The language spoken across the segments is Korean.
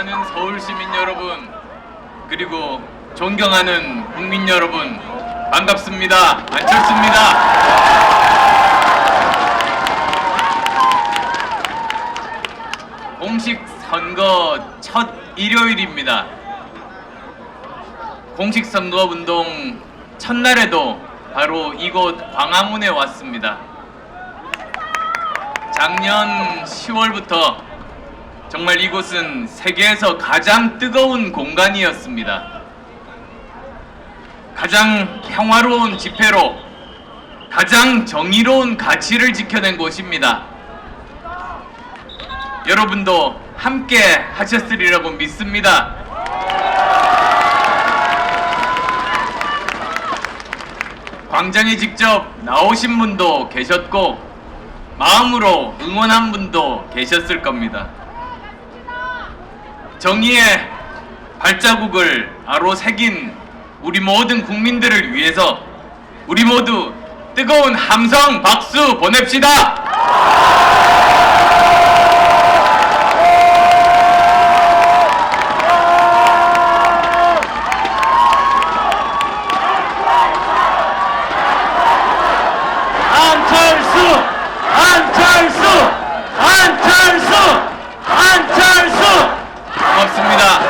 사랑하는 서울 시민 여러분, 그리고 존경하는 국민 여러분, 반갑습니다. 안철수입니다. 공식 선거 첫 일요일입니다. 공식 선거 운동 첫날에도 바로 이곳 광화문에 왔습니다. 작년 10월부터 정말 이곳은 세계에서 가장 뜨거운 공간이었습니다. 가장 평화로운 집회로 가장 정의로운 가치를 지켜낸 곳입니다. 여러분도 함께 하셨으리라고 믿습니다. 광장에 직접 나오신 분도 계셨고 마음으로 응원한 분도 계셨을 겁니다. 정의의 발자국을 아로새긴 우리 모든 국민들을 위해서 우리 모두 뜨거운 함성 박수 보냅시다. 고맙습니다.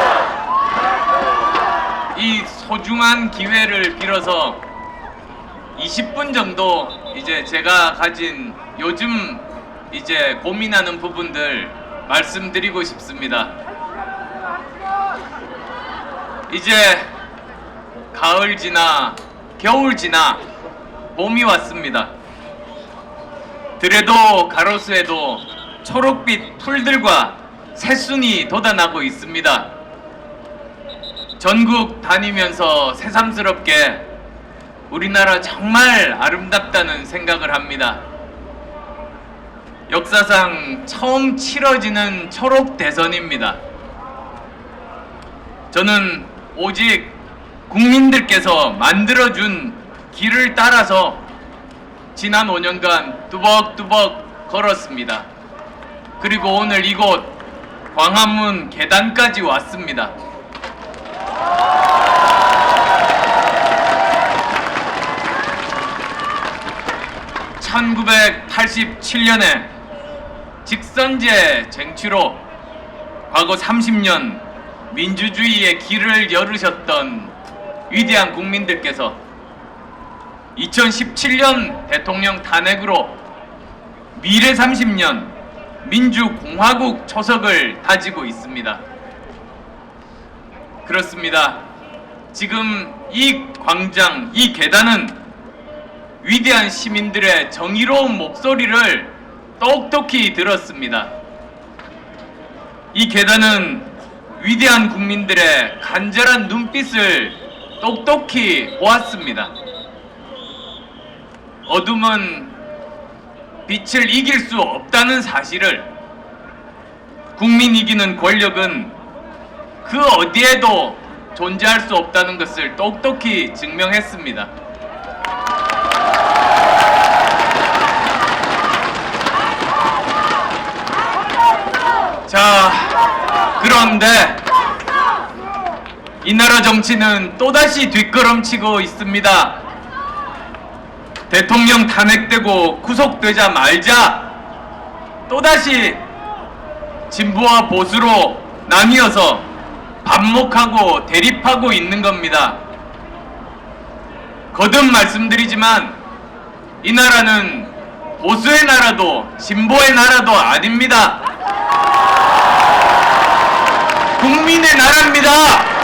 이 소중한 기회를 빌어서 20분 정도 이제 제가 가진 요즘 이제 고민하는 부분들 말씀드리고 싶습니다. 이제 가을 지나 겨울 지나 봄이 왔습니다. 들에도 가로수에도 초록빛 풀들과 새순이 돋아나고 있습니다. 전국 다니면서 새삼스럽게 우리나라 정말 아름답다는 생각을 합니다. 역사상 처음 치러지는 초록 대선입니다. 저는 오직 국민들께서 만들어준 길을 따라서 지난 5년간 뚜벅뚜벅 걸었습니다. 그리고 오늘 이곳 광화문 계단까지 왔습니다. (1987년에) 직선제 쟁취로 과거 30년 민주주의의 길을 열으셨던 위대한 국민들께서 2017년 대통령 탄핵으로 미래 30년 민주공화국 초석을 다지고 있습니다. 그렇습니다. 지금 이 광장, 이 계단은 위대한 시민들의 정의로운 목소리를 똑똑히 들었습니다. 이 계단은 위대한 국민들의 간절한 눈빛을 똑똑히 보았습니다. 어둠은 빛을 이길 수 없다는 사실을, 국민 이기는 권력은 그 어디에도 존재할 수 없다는 것을 똑똑히 증명했습니다. 자, 그런데 이 나라 정치는 또다시 뒷걸음치고 있습니다. 대통령 탄핵되고 구속되자마자 또다시 진보와 보수로 나뉘어서 반목하고 대립하고 있는 겁니다. 거듭 말씀드리지만 이 나라는 보수의 나라도 진보의 나라도 아닙니다. 국민의 나라입니다.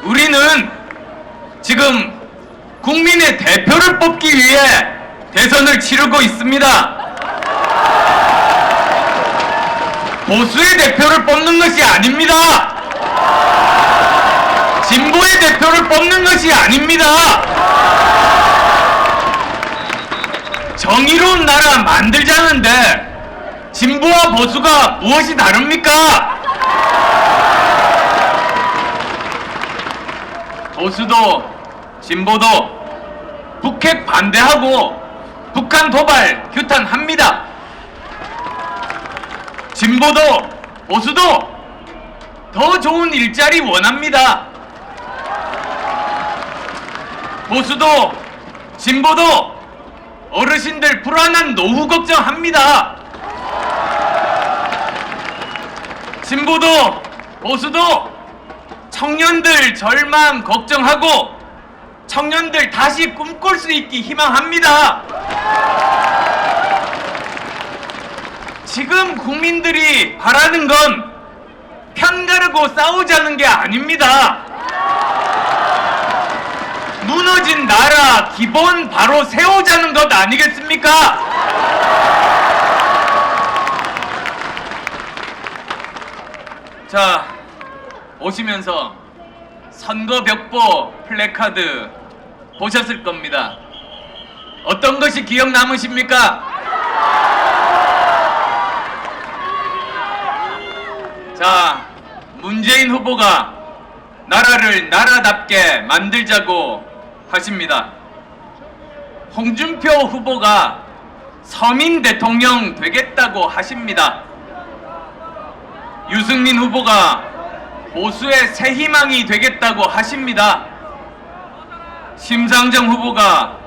우리는 지금 국민의 대표를 뽑기 위해 대선을 치르고 있습니다. 보수의 대표를 뽑는 것이 아닙니다. 진보의 대표를 뽑는 것이 아닙니다. 정의로운 나라 만들자는데 진보와 보수가 무엇이 다릅니까? 보수도 진보도 북핵 반대하고 북한 도발 규탄합니다. 진보도 보수도 더 좋은 일자리 원합니다. 보수도 진보도 어르신들 불안한 노후 걱정합니다. 진보도 보수도 청년들 절망 걱정하고 청년들 다시 꿈꿀 수 있기 희망합니다. 지금 국민들이 바라는 건 편가르고 싸우자는 게 아닙니다. 무너진 나라 기본 바로 세우자는 것 아니겠습니까? 자, 오시면서 선거벽보 플래카드 보셨을 겁니다. 어떤 것이 기억 남으십니까? 자, 문재인 후보가 나라를 나라답게 만들자고 하십니다. 홍준표 후보가 서민 대통령 되겠다고 하십니다. 유승민 후보가 보수의 새 희망이 되겠다고 하십니다. 심상정 후보가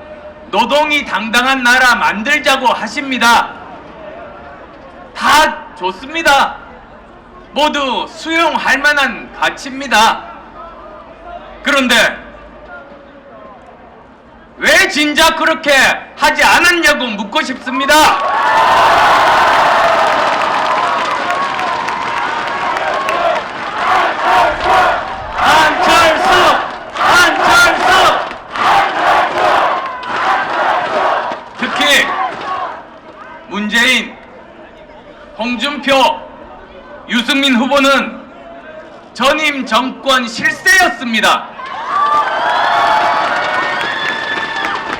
노동이 당당한 나라 만들자고 하십니다. 다 좋습니다. 모두 수용할 만한 가치입니다. 그런데 왜 진작 그렇게 하지 않았냐고 묻고 싶습니다. 안철수! 특히 문재인, 홍준표, 유승민 후보는 전임 정권 실세였습니다.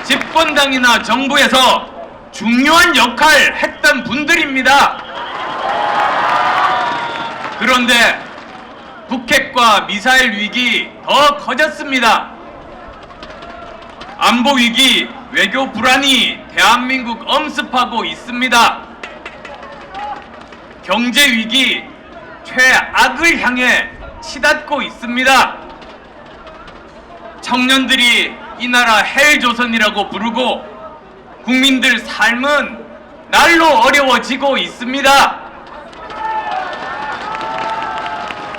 집권당이나 정부에서 중요한 역할 했던 분들입니다. 그런데 북핵과 미사일 위기 더 커졌습니다. 안보 위기, 외교 불안이 대한민국 엄습하고 있습니다. 경제 위기, 최악을 향해 치닫고 있습니다. 청년들이 이 나라 헬조선이라고 부르고 국민들 삶은 날로 어려워지고 있습니다.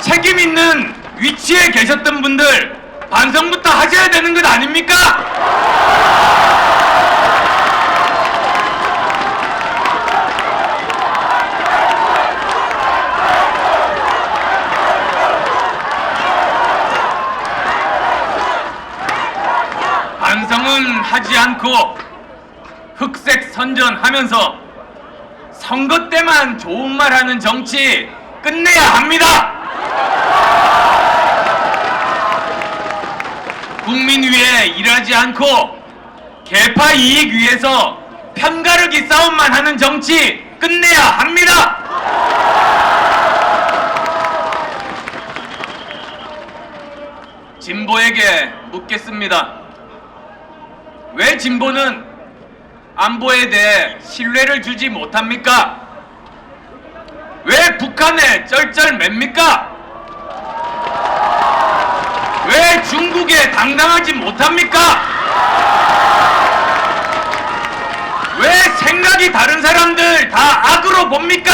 책임 있는 위치에 계셨던 분들 반성부터 하셔야 되는 것 아닙니까? 반성은 하지 않고 흑색 선전하면서 선거 때만 좋은 말 하는 정치 끝내야 합니다. 국민 위해 일하지 않고 계파 이익 위해서 편가르기 싸움만 하는 정치 끝내야 합니다. 진보에게 묻겠습니다. 왜 진보는 안보에 대해 신뢰를 주지 못합니까? 왜 북한에 쩔쩔맵니까? 왜 중국에 당당하지 못합니까? 왜 생각이 다른 사람들 다 악으로 봅니까?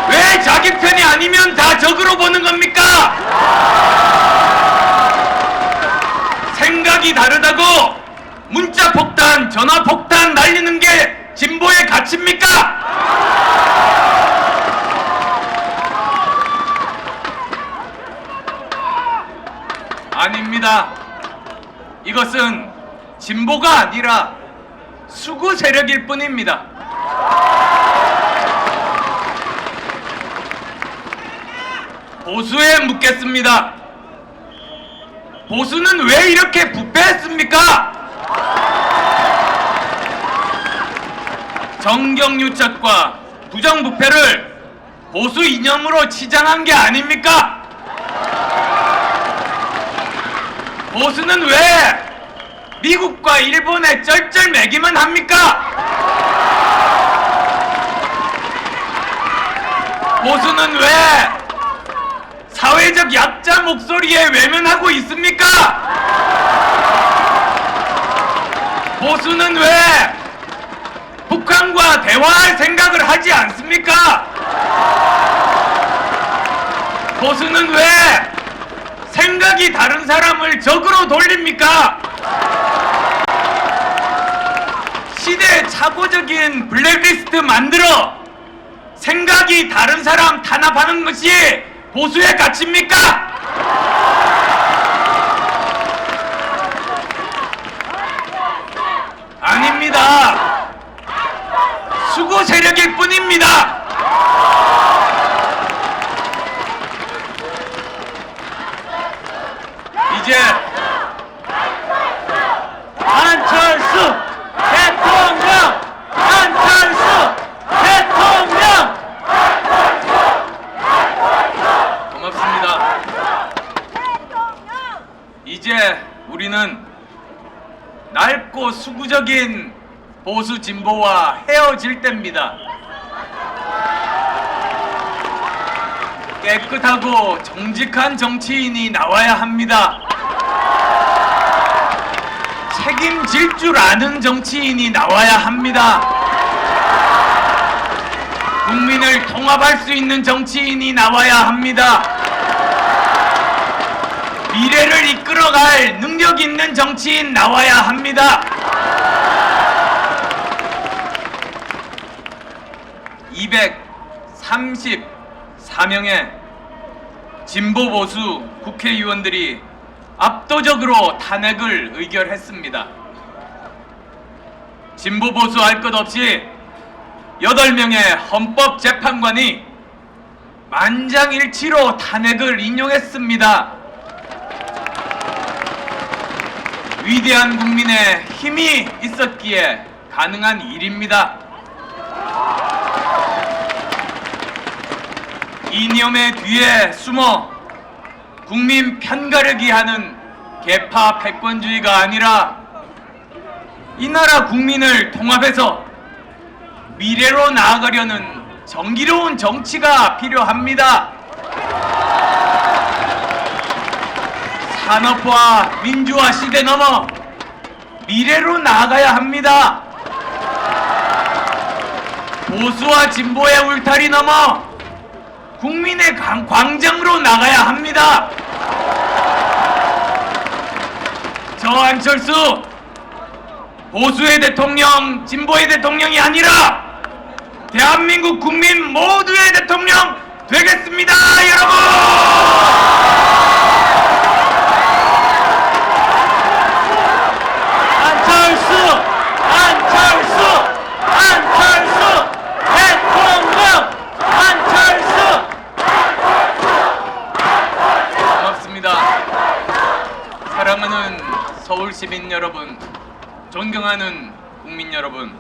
왜 자기 편이 아니면 다 적으로 보는 겁니까? 생각이 다르다고 문자 폭탄, 전화 폭탄 날리는 게 진보의 가치입니까? 아닙니다. 이것은 진보가 아니라 수구 세력일 뿐입니다. 보수에 묻겠습니다. 보수는 왜 이렇게 부패했습니까? 정경유착과 부정부패를 보수 이념으로 치장한 게 아닙니까? 보수는 왜 미국과 일본에 쩔쩔매기만 합니까? 보수는 왜 사회적 약자 목소리에 외면하고 있습니까? 보수는 왜 북한과 대화할 생각을 하지 않습니까? 보수는 왜 생각이 다른 사람을 적으로 돌립니까? 시대착오적인 블랙리스트 만들어 생각이 다른 사람 탄압하는 것이 보수의 가치입니까? 아닙니다. 수구 세력일 뿐입니다. 이제 안철수 대통령! 안철수 대통령! 고맙습니다. 이제 우리는 낡고 수구적인 보수 진보와 헤어질 때입니다. 깨끗하고 정직한 정치인이 나와야 합니다. 책임질 줄 아는 정치인이 나와야 합니다. 국민을 통합할 수 있는 정치인이 나와야 합니다. 미래를 이끌어갈 능력 있는 정치인 나와야 합니다. 234명의 진보 보수 국회의원들이 압도적으로 탄핵을 의결했습니다. 진보 보수 할 것 없이 8명의 헌법재판관이 만장일치로 탄핵을 인용했습니다. 위대한 국민의 힘이 있었기에 가능한 일입니다. 이념의 뒤에 숨어 국민 편가르기 하는 개파 패권주의가 아니라 이 나라 국민을 통합해서 미래로 나아가려는 정기로운 정치가 필요합니다. 산업화, 민주화 시대 넘어 미래로 나아가야 합니다. 보수와 진보의 울타리 넘어 국민의 광장으로 나가야 합니다. 저 안철수 보수의 대통령, 진보의 대통령이 아니라 대한민국 국민 모두의 대통령 되겠습니다, 여러분! 안철수 대통령! 안철수! 고맙습니다. 사랑하는 서울 시민 여러분, 존경하는 국민 여러분,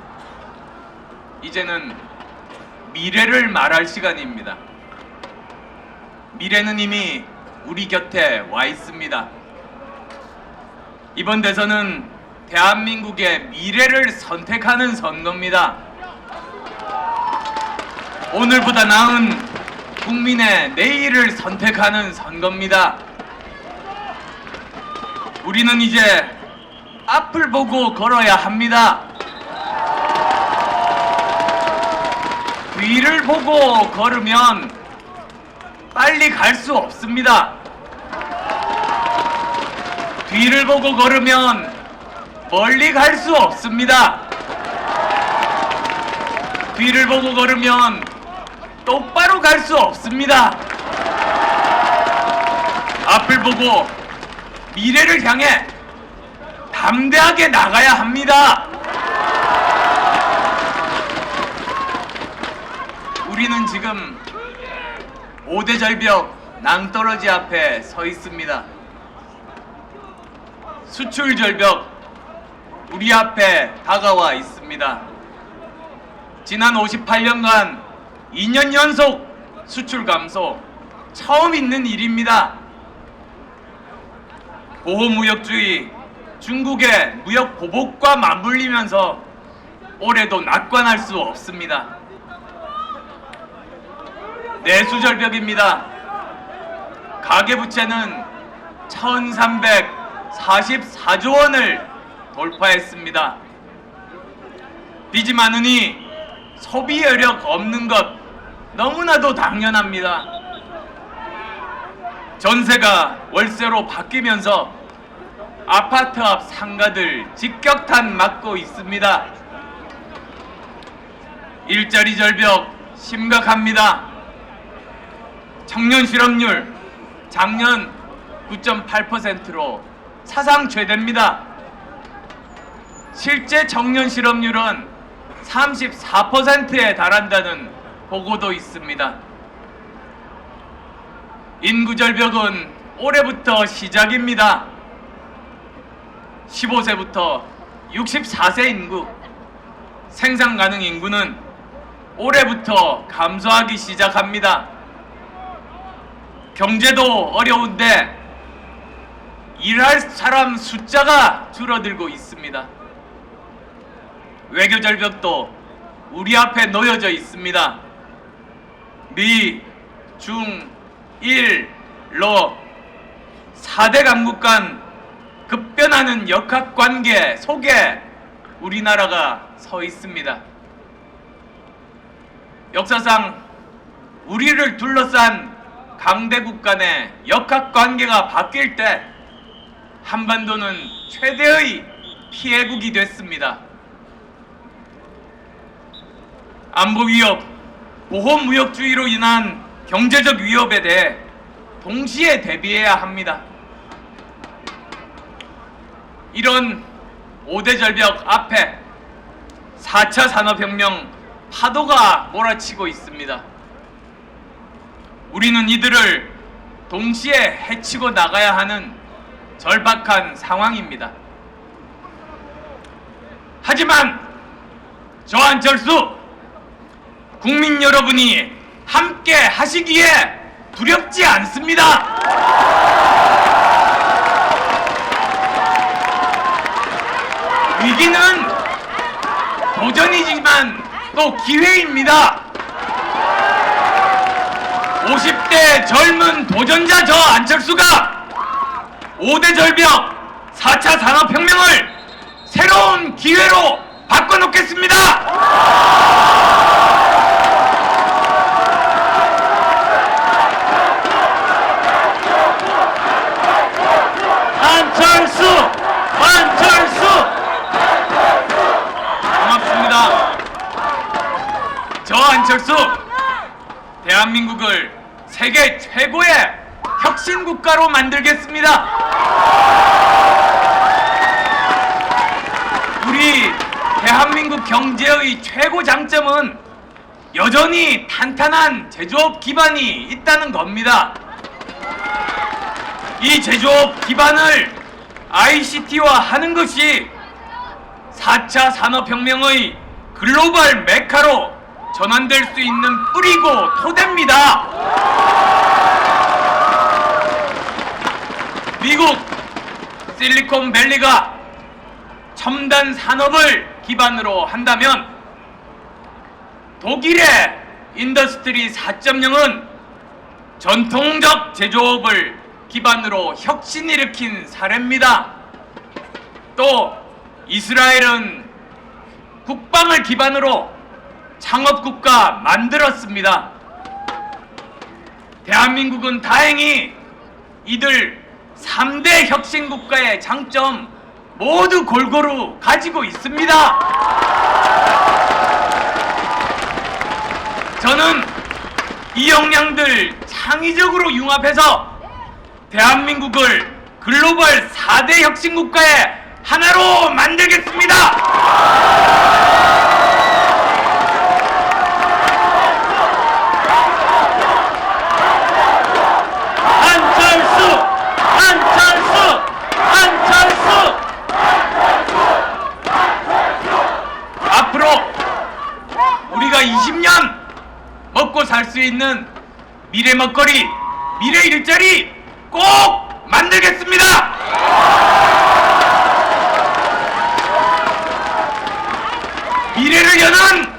이제는 미래를 말할 시간입니다. 미래는 이미 우리 곁에 와 있습니다. 이번 대선은 대한민국의 미래를 선택하는 선거입니다. 오늘보다 나은 국민의 내일을 선택하는 선거입니다. 우리는 이제 앞을 보고 걸어야 합니다. 뒤를 보고 걸으면 빨리 갈 수 없습니다. 뒤를 보고 걸으면 멀리 갈 수 없습니다. 뒤를 보고 걸으면 똑바로 갈 수 없습니다. 앞을 보고 미래를 향해 담대하게 나가야 합니다. 우리는 지금 5대 절벽 낭떠러지 앞에 서 있습니다. 수출 절벽 우리 앞에 다가와 있습니다. 지난 58년간 2년 연속 수출 감소 처음 있는 일입니다. 보호무역주의, 중국의 무역 보복과 맞물리면서 올해도 낙관할 수 없습니다. 내수절벽입니다. 가계부채는 1344조 원을 돌파했습니다. 빚이 많으니 소비 여력 없는 것 너무나도 당연합니다. 전세가 월세로 바뀌면서 아파트 앞 상가들 직격탄 맞고 있습니다. 일자리 절벽 심각합니다. 청년 실업률 작년 9.8%로 사상 최대입니다. 실제 청년 실업률은 34%에 달한다는 보고도 있습니다. 인구 절벽은 올해부터 시작입니다. 15세부터 64세 인구, 생산 가능 인구는 올해부터 감소하기 시작합니다. 경제도 어려운데 일할 사람 숫자가 줄어들고 있습니다. 외교 절벽도 우리 앞에 놓여져 있습니다. 미, 중, 일, 러 4대 강국 간 급변하는 역학관계 속에 우리나라가 서 있습니다. 역사상 우리를 둘러싼 강대국 간의 역학관계가 바뀔 때 한반도는 최대의 피해국이 됐습니다. 안보 위협, 보호무역주의로 인한 경제적 위협에 대해 동시에 대비해야 합니다. 이런 5대 절벽 앞에 4차 산업혁명 파도가 몰아치고 있습니다. 우리는 이들을 동시에 해치고 나가야 하는 절박한 상황입니다. 하지만 저 안철수 국민 여러분이 함께 하시기에 두렵지 않습니다. 위기는 도전이지만 또 기회입니다. 50대 젊은 도전자 저 안철수가 5대 절벽 4차 산업혁명을 새로운 기회로 바꿔놓겠습니다. 안철수! 고맙습니다. 저 안철수, 대한민국을 세계 최고의 혁신국가로 만들겠습니다. 우리 대한민국 경제의 최고 장점은 여전히 탄탄한 제조업 기반이 있다는 겁니다. 이 제조업 기반을 ICT화 하는 것이 4차 산업혁명의 글로벌 메카로 전환될 수 있는 뿌리고 토대입니다. 미국 실리콘밸리가 첨단 산업을 기반으로 한다면 독일의 인더스트리 4.0은 전통적 제조업을 기반으로 혁신 일으킨 사례입니다. 또 이스라엘은 국방을 기반으로 창업국가 만들었습니다. 대한민국은 다행히 이들 3대 혁신국가의 장점 모두 골고루 가지고 있습니다. 저는 이 역량들 창의적으로 융합해서 대한민국을 글로벌 4대 혁신국가의 하나로 만들겠습니다. 앞으로 우리가 20년 먹고 살 수 있는 미래 먹거리, 미래 일자리 꼭 만들겠습니다. 미래를 여는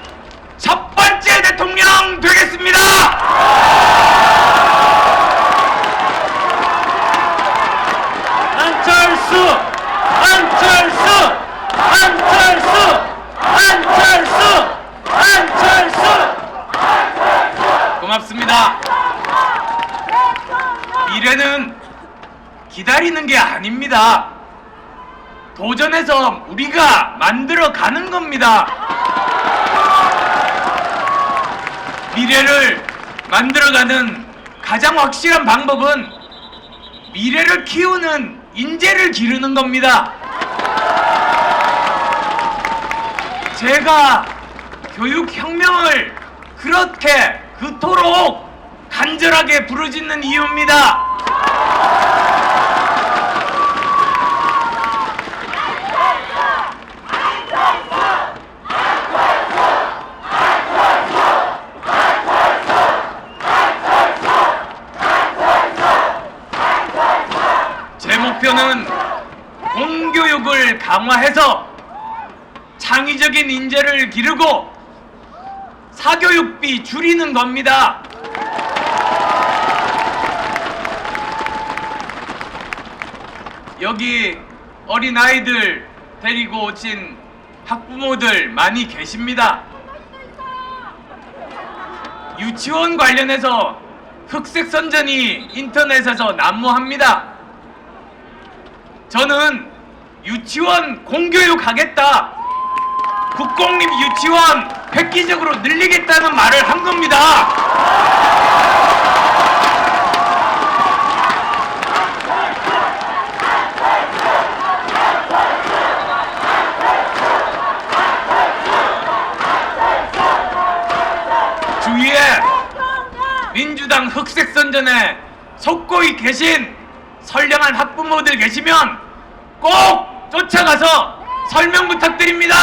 첫 번째 대통령 되겠습니다. 고맙습니다. 미래는 기다리는 게 아닙니다. 도전해서 우리가 만들어 가는 겁니다. 미래를 만들어가는 가장 확실한 방법은 미래를 키우는 인재를 기르는 겁니다. 제가 교육혁명을 그렇게 그토록 간절하게 부르짖는 이유입니다. 제 목표는 공교육을 강화해서 창의적인 인재를 기르고 사교육비 줄이는 겁니다. 여기 어린아이들 데리고 오신 학부모들 많이 계십니다. 유치원 관련해서 흑색 선전이 인터넷에서 난무합니다. 저는 유치원 공교육 하겠다, 국공립 유치원 획기적으로 늘리겠다는 말을 한 겁니다. 주위에 민주당 흑색 선전에 속고이 계신 선량한 학부모들 계시면 꼭 쫓아가서 설명 부탁드립니다.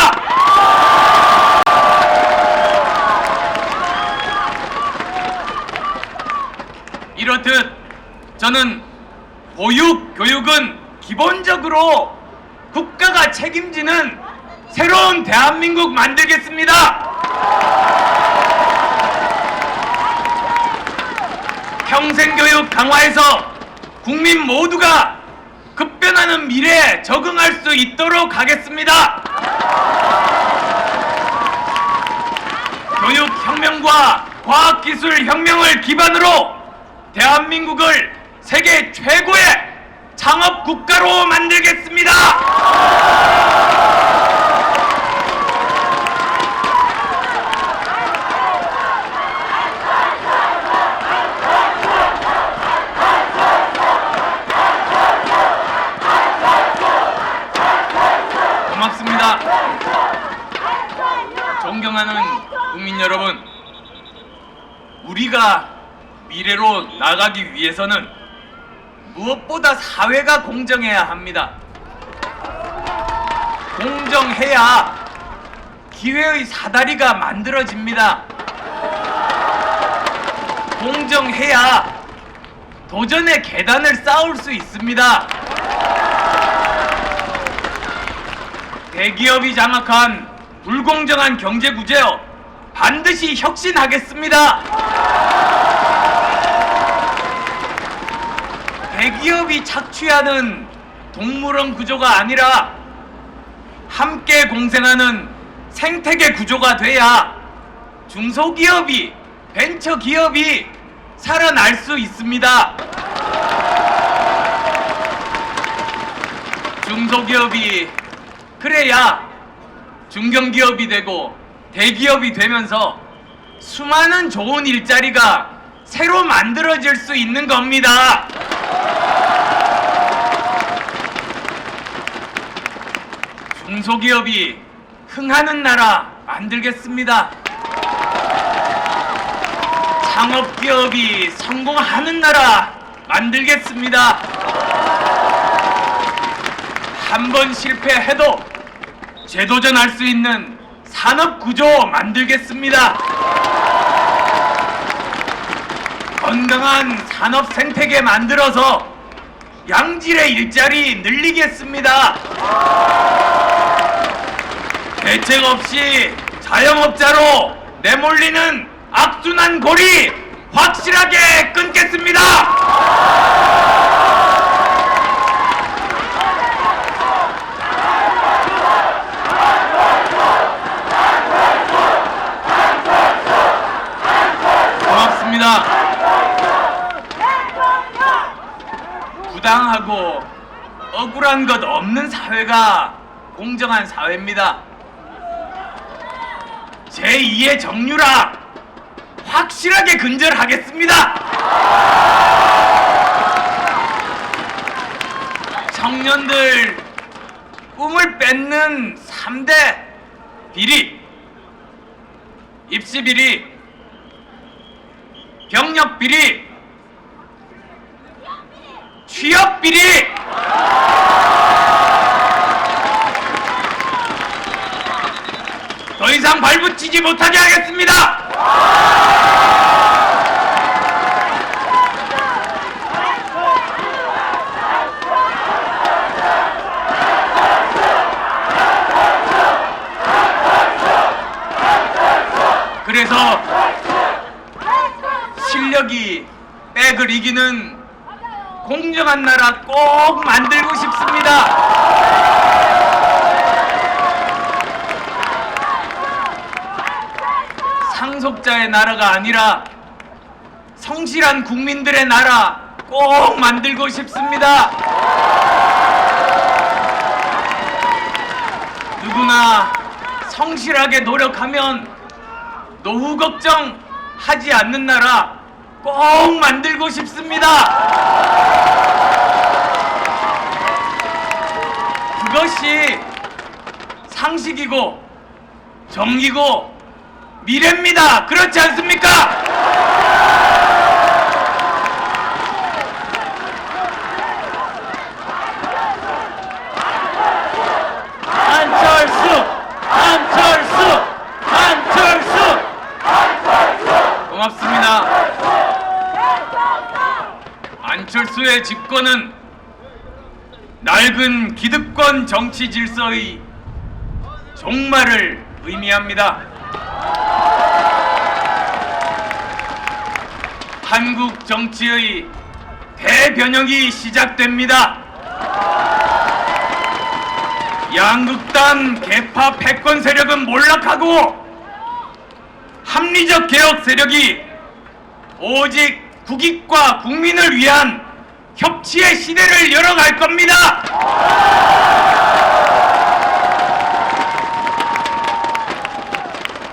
이렇듯 저는 보육교육은 기본적으로 국가가 책임지는 새로운 대한민국 만들겠습니다. 평생교육 강화해서 국민 모두가 급변하는 미래에 적응할 수 있도록 하겠습니다. 교육혁명과 과학기술혁명을 기반으로 대한민국을 세계 최고의 창업국가로 만들겠습니다. 고맙습니다. 존경하는 국민 여러분, 우리가 미래로 나가기 위해서는 무엇보다 사회가 공정해야 합니다. 공정해야 기회의 사다리가 만들어집니다. 공정해야 도전의 계단을 쌓을 수 있습니다. 대기업이 장악한 불공정한 경제구조 반드시 혁신하겠습니다. 대기업이 착취하는 동물원 구조가 아니라 함께 공생하는 생태계 구조가 돼야 중소기업이, 벤처기업이 살아날 수 있습니다. 중소기업이 그래야 중견기업이 되고 대기업이 되면서 수많은 좋은 일자리가 새로 만들어질 수 있는 겁니다. 중소기업이 흥하는 나라 만들겠습니다. 창업기업이 성공하는 나라 만들겠습니다. 한 번 실패해도 재도전할 수 있는 산업구조 만들겠습니다. 건강한 산업 생태계 만들어서 양질의 일자리 늘리겠습니다. 대책 없이 자영업자로 내몰리는 악순환 고리 확실하게 끊겠습니다. 고맙습니다. 고맙습니다. 부당하고 억울한 것 없는 사회가 공정한 사회입니다. 제2의 정유라 확실하게 근절하겠습니다. 청년들 꿈을 뺏는 3대 비리, 입시 비리, 병력 비리, 취업 비리, 더 이상 발붙이지 못하게 하겠습니다. 그래서 실력이 백을 이기는 공정한 나라 꼭 만들고 싶습니다. 상속자의 나라가 아니라 성실한 국민들의 나라 꼭 만들고 싶습니다. 누구나 성실하게 노력하면 노후 걱정 하지 않는 나라 꼭 만들고 싶습니다. 그것이 상식이고 정의고 미래입니다. 그렇지 않습니까? 안철수! 안철수! 안철수! 고맙습니다. 안철수의 집권은 낡은 기득권 정치 질서의 종말을 의미합니다. 한국 정치의 대변혁이 시작됩니다. 양극단 개파 패권 세력은 몰락하고 합리적 개혁 세력이 오직 국익과 국민을 위한 협치의 시대를 열어갈 겁니다.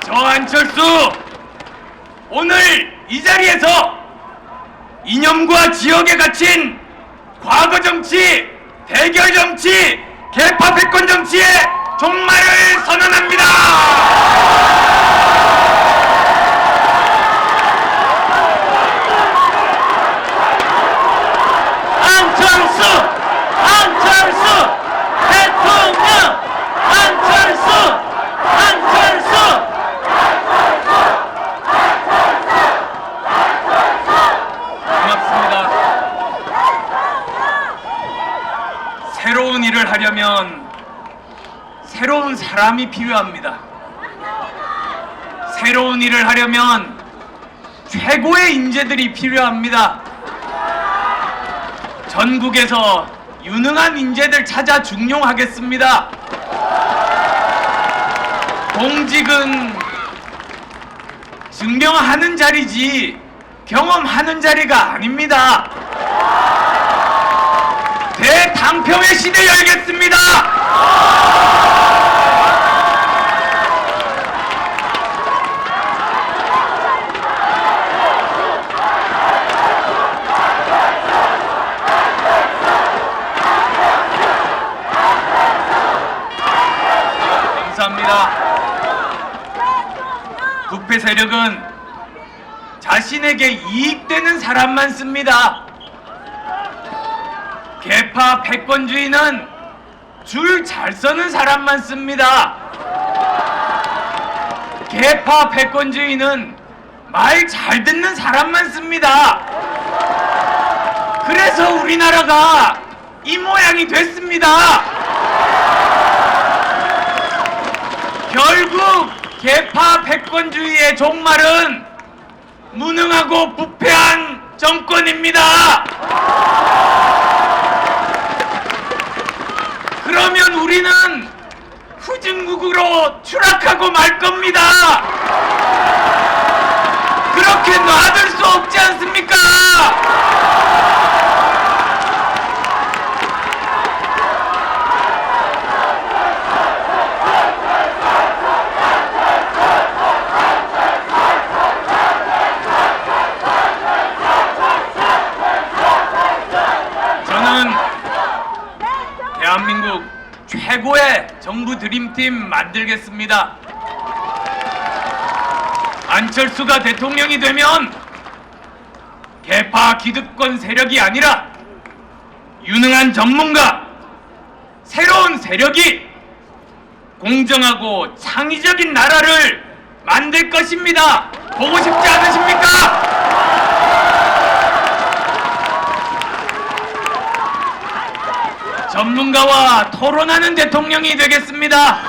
저 안철수 오늘 이 자리에서 이념과 지역에 갇힌 과거 정치, 대결 정치, 개파 패권 정치의 종말을 선언합니다. 안철수! 안철수! 대통령! 안철수! 안철수! 고맙습니다. 새로운 일을 하려면 새로운 사람이 필요합니다. 새로운 일을 하려면 최고의 인재들이 필요합니다. 전국에서 유능한 인재들 찾아 중용하겠습니다. 공직은 증명하는 자리지 경험하는 자리가 아닙니다. 대당평의 시대 열겠습니다. 감사합니다. 부패 세력은 자신에게 이익되는 사람만 씁니다. 개파 패권주의는 줄 잘 서는 사람만 씁니다. 개파 패권주의는 말 잘 듣는 사람만 씁니다. 그래서 우리나라가 이 모양이 됐습니다. 결국 개파 패권주의의 종말은 무능하고 부패한 정권입니다. 그러면 우리는 후진국으로 추락하고 말 겁니다. 그렇게 놔둘 수 없지 않습니까? 저는 대한민국 최고의 정부 드림팀 만들겠습니다. 안철수가 대통령이 되면 개파 기득권 세력이 아니라 유능한 전문가, 새로운 세력이 공정하고 창의적인 나라를 만들 것입니다. 보고 싶지 않으십니까? 전문가와 토론하는 대통령이 되겠습니다.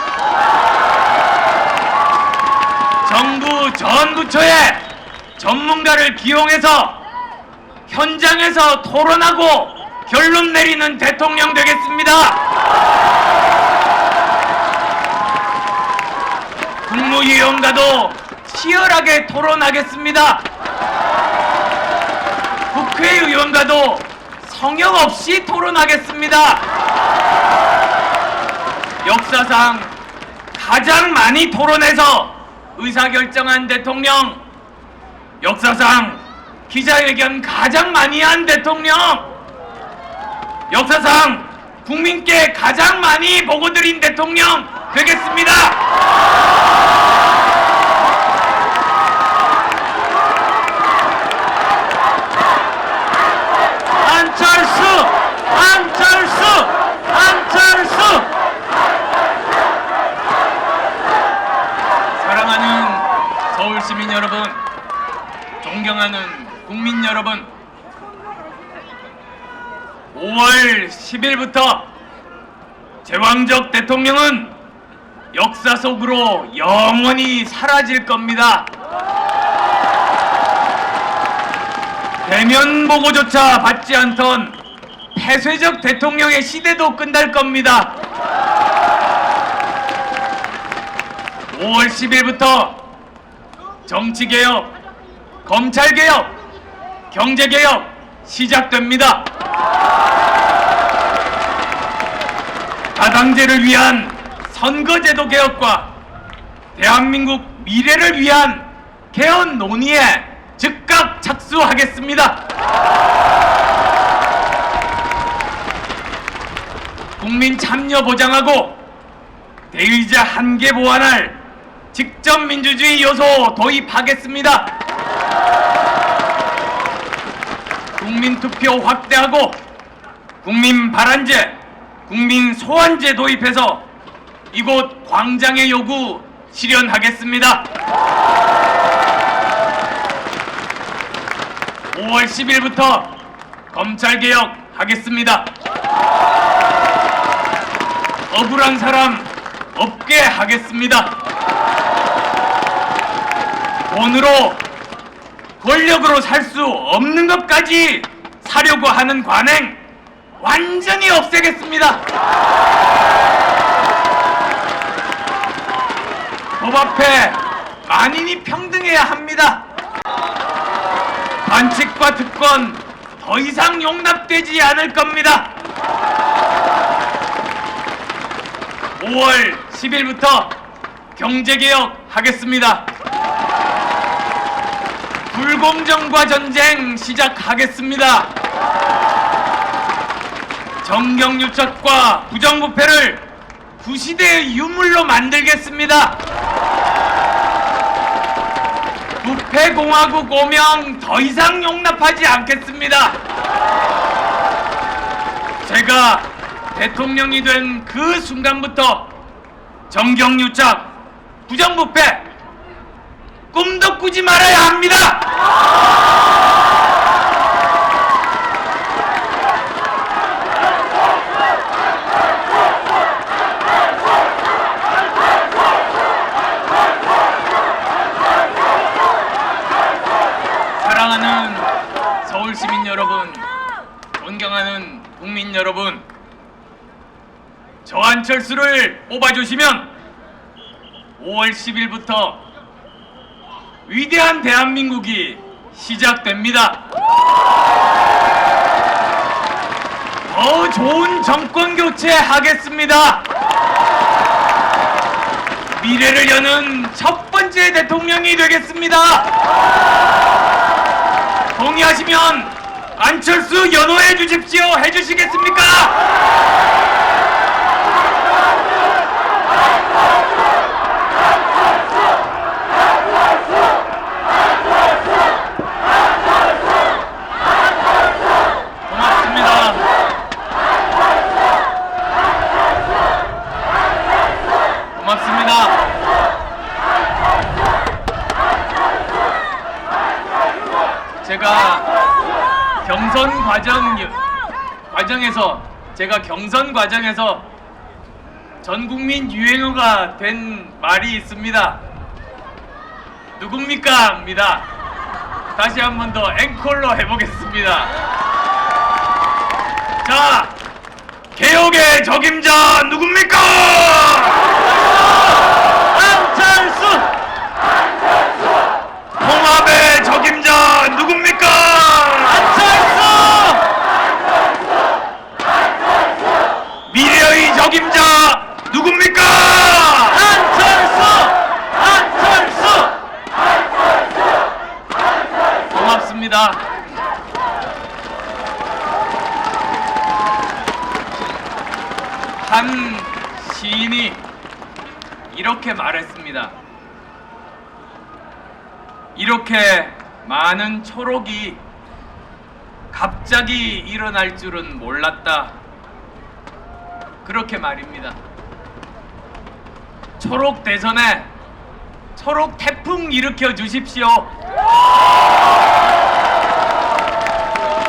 정부 전 부처에 전문가를 기용해서 현장에서 토론하고 결론 내리는 대통령 되겠습니다. 국무위원과도 치열하게 토론하겠습니다. 국회의원과도 성역 없이 토론하겠습니다. 역사상 가장 많이 토론해서 의사결정한 대통령, 역사상 기자회견 가장 많이 한 대통령, 역사상 국민께 가장 많이 보고드린 대통령 되겠습니다. 안철수! 안철수! 안철수! 사랑하는 서울시민 여러분, 존경하는 국민 여러분, 5월 10일부터 제왕적 대통령은 역사 속으로 영원히 사라질 겁니다. 대면 보고조차 받지 않던 폐쇄적 대통령의 시대도 끝날 겁니다. 5월 10일부터 정치개혁, 검찰개혁, 경제개혁 시작됩니다. 다당제를 위한 선거제도 개혁과 대한민국 미래를 위한 개헌 논의에 즉각 착수하겠습니다. 국민 참여 보장하고 대의제 한계 보완할 직접 민주주의 요소 도입하겠습니다. 국민 투표 확대하고 국민 발안제, 국민 소환제 도입해서 이곳 광장의 요구 실현하겠습니다. 5월 10일부터 검찰개혁 하겠습니다. 억울한 사람 없게 하겠습니다. 돈으로, 권력으로 살 수 없는 것까지 사려고 하는 관행 완전히 없애겠습니다. 법 앞에 만인이 평등해야 합니다. 반칙과 특권 더 이상 용납되지 않을 겁니다. 5월 10일부터 경제개혁 하겠습니다. 불공정과 전쟁 시작하겠습니다. 정경유착과 부정부패를 구시대의 유물로 만들겠습니다. 부패공화국 오명 더 이상 용납하지 않겠습니다. 제가 대통령이 된 그 순간부터 정경유착, 부정부패 꿈도 꾸지 말아야 합니다. 사랑하는 서울시민 여러분, 존경하는 국민 여러분, 저 안철수를 뽑아주시면 5월 10일부터 위대한 대한민국이 시작됩니다. 더 좋은 정권 교체 하겠습니다. 미래를 여는 첫 번째 대통령이 되겠습니다. 동의하시면 안철수 연호해 주십시오. 해주시겠습니까? 고맙습니다. 고맙습니다. 제가 경선 과정에서 전 국민 유행어가 된 말이 있습니다. 누굽니까? 입니다. 다시 한 번 더 앵콜로 해보겠습니다. 자, 개혁의 적임자 누굽니까? 안철수! 통합의 적임자 누굽니까? 안철수! 미래의 적임자 누굽니까? 안철수! 안철수! 고맙습니다. 한 시인이 이렇게 말했습니다. 이렇게 많은 초록이 갑자기 일어날 줄은 몰랐다. 그렇게 말입니다. 초록 대선에 초록 태풍 일으켜 주십시오.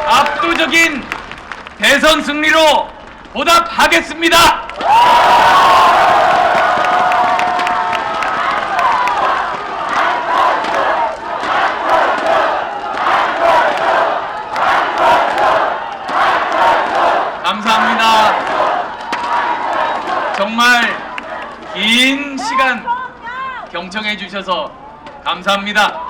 압도적인 대선 승리로 보답하겠습니다. 감사합니다. 정말 긴 시간 경청해 주셔서 감사합니다.